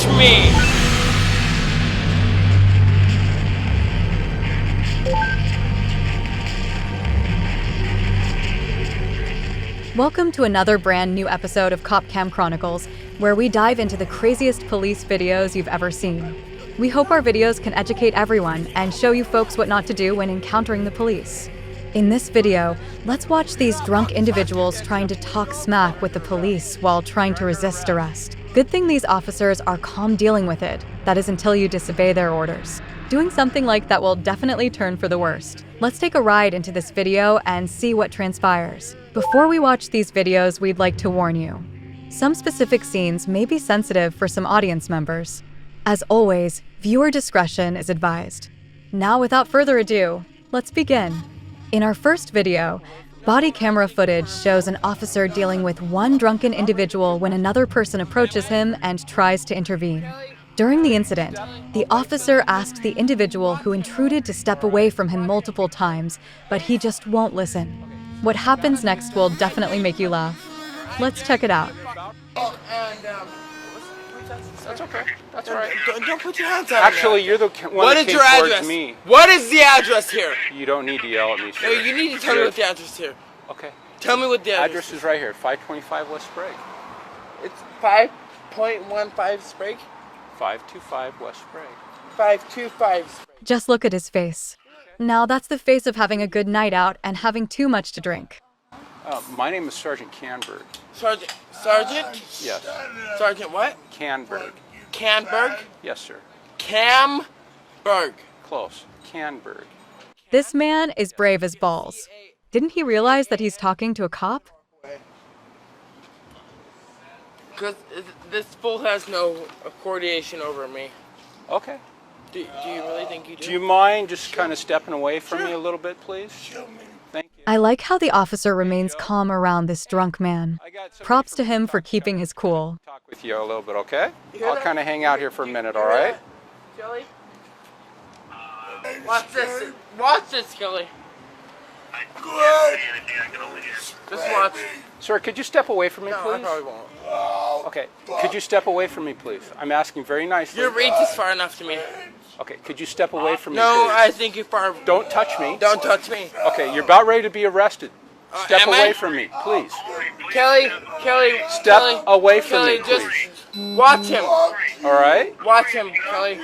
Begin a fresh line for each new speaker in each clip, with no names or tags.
Touch me!
Welcome to another brand new episode of Cop Cam Chronicles, where we dive into the craziest police videos you've ever seen. We hope our videos can educate everyone and show you folks what not to do when encountering the police. In this video, let's watch these drunk individuals trying to talk smack with the police while trying to resist arrest. Good thing these officers are calm dealing with it, that is until you disobey their orders. Doing something like that will definitely turn for the worst. Let's take a ride into this video and see what transpires. Before we watch these videos, we'd like to warn you. Some specific scenes may be sensitive for some audience members. As always, viewer discretion is advised. Now, without further ado, let's begin. In our first video, body camera footage shows an officer dealing with one drunken individual when another person approaches him and tries to intervene. During the incident, the officer asked the individual who intruded to step away from him multiple times, but he just won't listen. What happens next will definitely make you laugh. Let's check it out.
Oh, and, that's okay. That's all right.
Don't put your hands out.
Actually, you're the one that came towards me.
What is the address here?
You don't need to yell at me, sir.
No, you need to tell me what the address here.
Okay.
Tell me what the
address is right here, 525 West Sprague.
It's 5.15 Sprague?
525 West Sprague.
525 Sprague.
Just look at his face. Now that's the face of having a good night out and having too much to drink.
My name is Sergeant Canberg.
Sergeant?
Yes.
Sergeant what?
Canberg.
Canberg?
Yes, sir.
Camberg.
Close. Canberg.
This man is brave as balls. Didn't he realize that he's talking to a cop?
Because this fool has no coordination over me.
Okay.
Do you really think you do?
Do you mind just kind of stepping away from me a little bit, please? Thank you.
I like how the officer remains calm around this drunk man. Props to him for keeping his cool.
Talk with you a little bit, okay? I'll kind of hang out here for a minute, all right?
Kelly? Watch this. Watch this, Kelly. Just watch.
Sir, could you step away from me,
No,
please?
I probably won't.
Okay. Could you step away from me, please? I'm asking very nicely.
Your reach is far enough to me.
Okay. Could you step away from me,
No,
please?
I think you're far.
Don't touch me.
Don't touch me.
Okay, you're about ready to be arrested. Step
am
away
I?
from me, please.
Kelly,
Step away from
Kelly,
me,
just
please.
watch him.
All right?
Watch him, Kelly.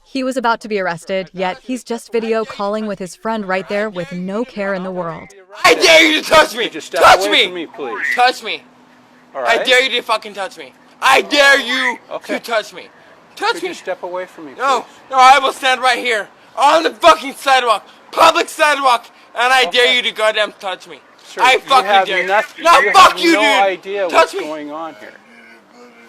He was about to be arrested, yet he's just video calling with his friend right there with no care in the world.
I dare you to touch me!
Just step
Touch
away
me!
from me, please.
Touch me!
All right?
I dare you to fucking touch me! I dare you
Okay.
to touch me! Touch
Could
me!
you step away from me, please?
No, I will stand right here on the fucking sidewalk, public sidewalk, and I dare you to goddamn touch me.
Sir,
I fucking dare you. No, fuck you,
no
dude!
idea
Touch
what's
me!
going on here.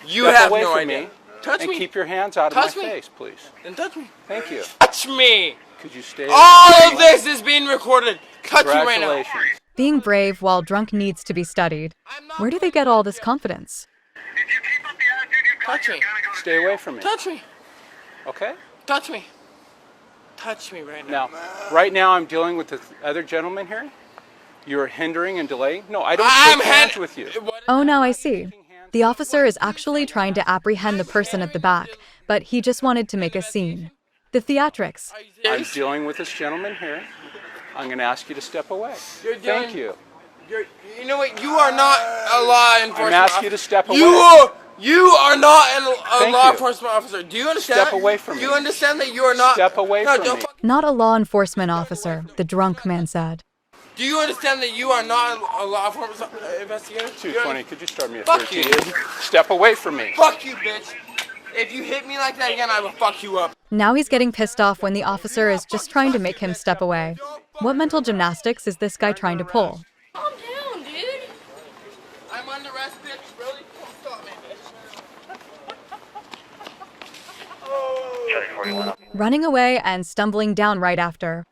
You
Step
have
away
no
from
idea.
me
Touch
and
me.
keep your hands out
Touch
of my
me.
face, please.
Then touch me.
Thank you.
Touch me!
Could you stay?
All of this is being recorded. Touch me right now.
Congratulations.
Being brave while drunk needs to be studied. Where do they get all this confidence?
Touch me.
Stay away from me.
Touch me.
Okay?
Touch me. Touch me right now.
Now, right now I'm dealing with the other gentleman here. You're hindering and delaying. No, I don't
I'm
shake hands with you.
Oh, now I see. The officer is actually trying to apprehend the person at the back, but he just wanted to make a scene. The theatrics.
Are you
I'm
serious?
dealing with this gentleman here. I'm going to ask you to step away.
You're dealing-
Thank you.
You know what? You are not a law enforcement
I'm asking
officer.
you to step away.
You are not a
Thank
law
you.
enforcement officer. Do you understand?
Step away from
Do
me.
you understand that you are not?
Step away
no,
from
don't
me.
Not a law enforcement officer, the drunk man said.
Do you understand that you are not a law enforcement investigator?
220, could you start me at
Fuck
13?
you.
Step away from me.
Fuck you, bitch. If you hit me like that again, I will fuck you up.
Now he's getting pissed off when the officer is just trying to make him step away. What mental gymnastics is this guy trying to pull?
Calm down, dude.
I'm under arrest, bitch. Really? Come stop me, bitch.
Running away and stumbling down right after.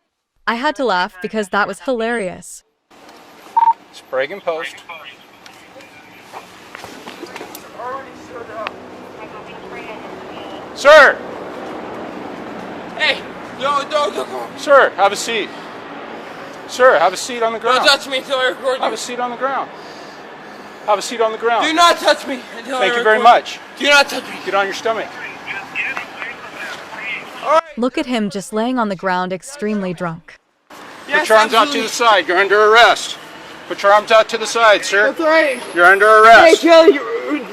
I had to laugh because that was hilarious.
Sprague and post.
Already stood up.
Sir!
Hey, don't go.
Sir, have a seat. Sir, have a seat on the ground.
Don't touch me until I record
Have
you.
a seat on the ground. Have a seat on the ground.
Do not touch me.
Thank you very much.
Do not touch me.
Get on your stomach.
Look at him just laying on the ground, extremely drunk.
Yes,
Put your arms out to the side. You're under arrest. Put your arms out to the side, sir.
That's right.
You're under
Hey,
arrest.
Kelly,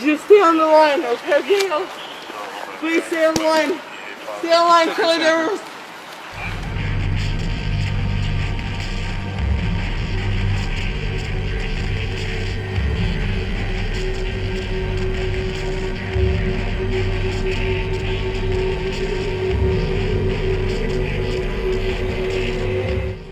just stay on the line, okay, Gail? Please stay on the line. Stay on the line, Kelly. There.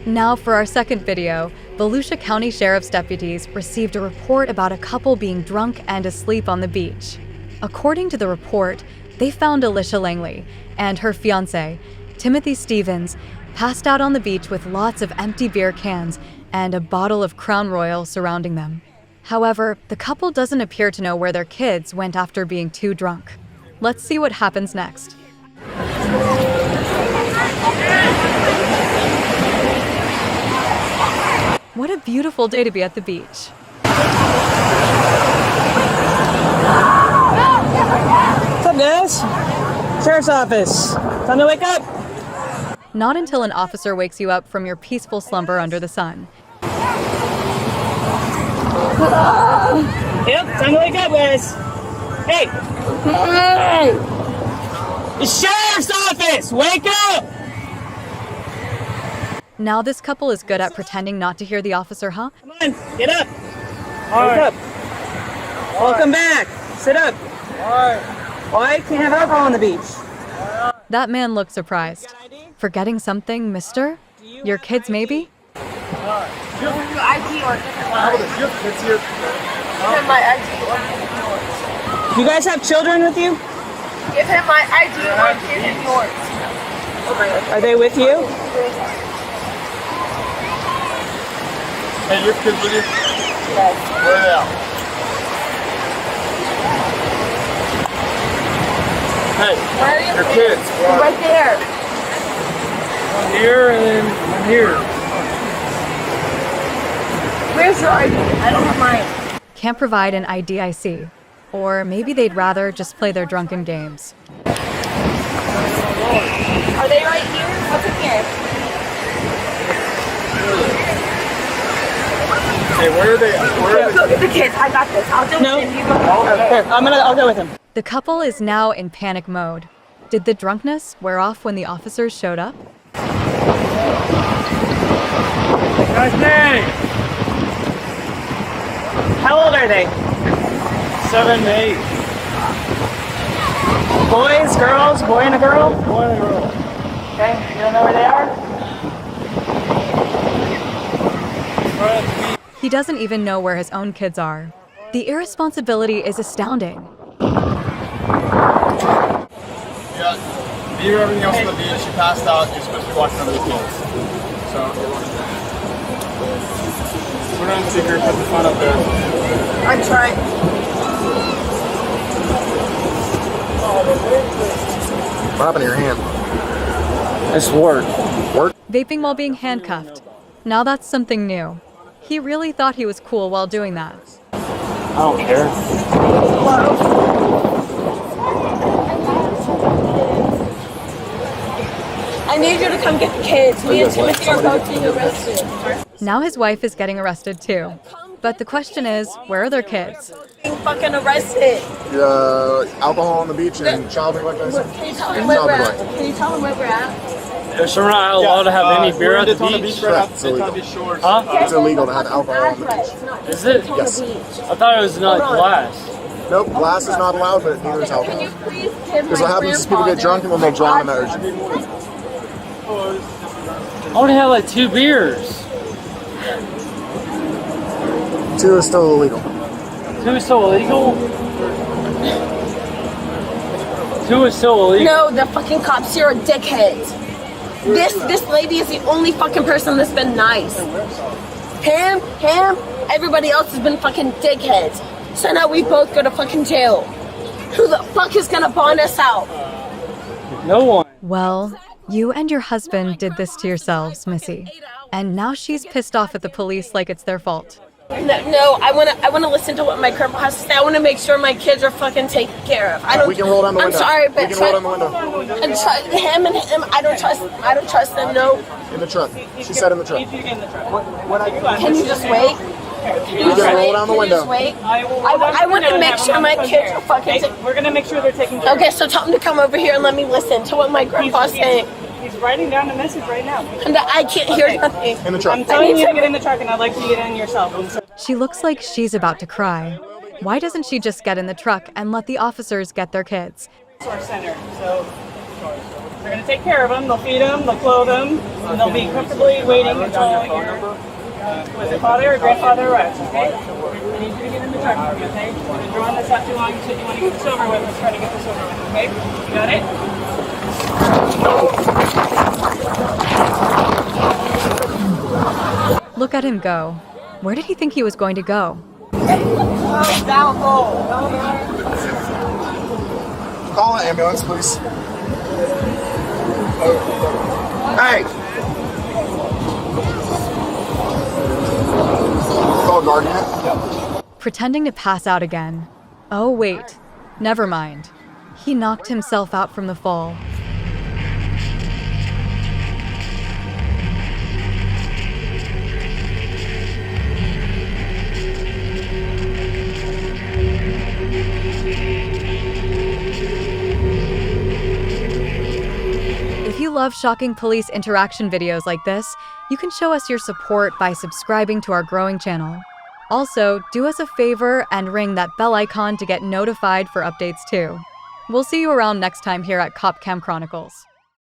Now for our second video, Volusia County Sheriff's deputies received a report about a couple being drunk and asleep on the beach. According to the report, they found ALYSSIA Langley and her fiancé, Timothy Stevens, passed out on the beach with lots of empty beer cans and a bottle of Crown Royal surrounding them. However, the couple doesn't appear to know where their kids went after being too drunk. Let's see what happens next. What a beautiful day to be at the beach.
What's up, guys? Sheriff's office. Time to wake up.
Not until an officer wakes you up from your peaceful slumber under the sun.
Yep, time to wake up, guys. Hey! The sheriff's office! Wake up!
Now this couple is good at pretending not to hear the officer, huh?
Come on, get up. Wake up. Welcome back. Sit up. Why can't have alcohol on the beach?
That man looked surprised. Forgetting something, mister? Your kids, maybe?
Give him your ID or give him mine. Give him my ID or give him yours.
Do you guys have children with you?
Give him my ID or give him yours.
Are they with you?
Hey, your kids with you?
Yes.
Where are they at? Hey,
Where are
your kids.
Right there.
One here and then one here.
Where's your ID? I don't have mine.
Can't provide an ID, I see. Or maybe they'd rather just play their drunken games.
Are they right here? What's in here?
Hey, where are they at? Where are they?
Go get the kids. I got this. I'll do
No.
it. You go.
Here, I'll go with him.
The couple is now in panic mode. Did the drunkenness wear off when the officers showed up?
Guys, name?
How old are they?
7 to 8.
Boys, girls, boy and a girl?
Boy and a girl.
Okay, you don't know where they are?
Right at the beach.
He doesn't even know where his own kids are. The irresponsibility is astounding.
Yeah. Leave everything else on the beach. You passed out. You're supposed to be watching over the kids. So, put it on speaker. Put the phone up there.
I'm trying.
What happened to your hand?
It's work.
Work?
Vaping while being handcuffed. Now that's something new. He really thought he was cool while doing that.
I don't care.
I need you to come get the kids. Me and Timothy are both being arrested.
Now his wife is getting arrested too. But the question is, where are their kids?
Being fucking arrested.
Alcohol on the beach and child neglect.
Can you tell them where we're at? Can you tell them where we're at?
So we're not allowed to have any beer at the beach?
Correct, it's illegal.
Huh?
It's illegal to have alcohol on the beach.
Is it?
Yes.
I thought it was not glass.
Nope, glass is not allowed, but neither is
Can
alcohol.
you please give
Because
my
what happens is people get drunk and then they'll drown in the ocean.
I only had like 2 beers.
2 is still illegal.
2 is still illegal? 2 is still illegal.
No, the fucking cops here are dickheads. This lady is the only fucking person that's been nice. Him, everybody else has been fucking dickheads. So now we both go to fucking jail. Who the fuck is gonna bond us out?
No one.
Well, you and your husband did this to yourselves, Missy. And now she's pissed off at the police like it's their fault.
No, I wanna listen to what my grandpa has to say. I wanna make sure my kids are fucking taken care of. I don't.
We can roll down the window.
I'm sorry, but
we can roll down the window.
And him. I don't trust them. No.
In the truck. She said in the truck.
Can you just wait? Can you
We can roll down the window.
Just wait? I want to make sure my kids are fucking.
We're gonna make sure they're taken care of.
Okay, so tell him to come over here and let me listen to what my grandpa's saying.
He's writing down the message right now.
And I can't hear nothing.
In the truck.
I'm telling you to get in the truck, and I'd like you to get in yourself.
She looks like she's about to cry. Why doesn't she just get in the truck and let the officers get their kids?
Resource center. So they're gonna take care of them. They'll feed them. They'll clothe them. And they'll be comfortably waiting until your was it father or grandfather arrives. Okay. I need you to get in the truck for me. Okay. We've been drawing this out too long. You said you want to get this over with. Let's try to get this over with. Okay. You got it.
Look at him go. Where did he think he was going to go?
Call an ambulance, please. Hey! Call a guardian.
Pretending to pass out again. Oh, wait. Never mind. He knocked himself out from the fall. If you love shocking police interaction videos like this, you can show us your support by subscribing to our growing channel. Also, do us a favor and ring that bell icon to get notified for updates too. We'll see you around next time here at Cop Cam Chronicles.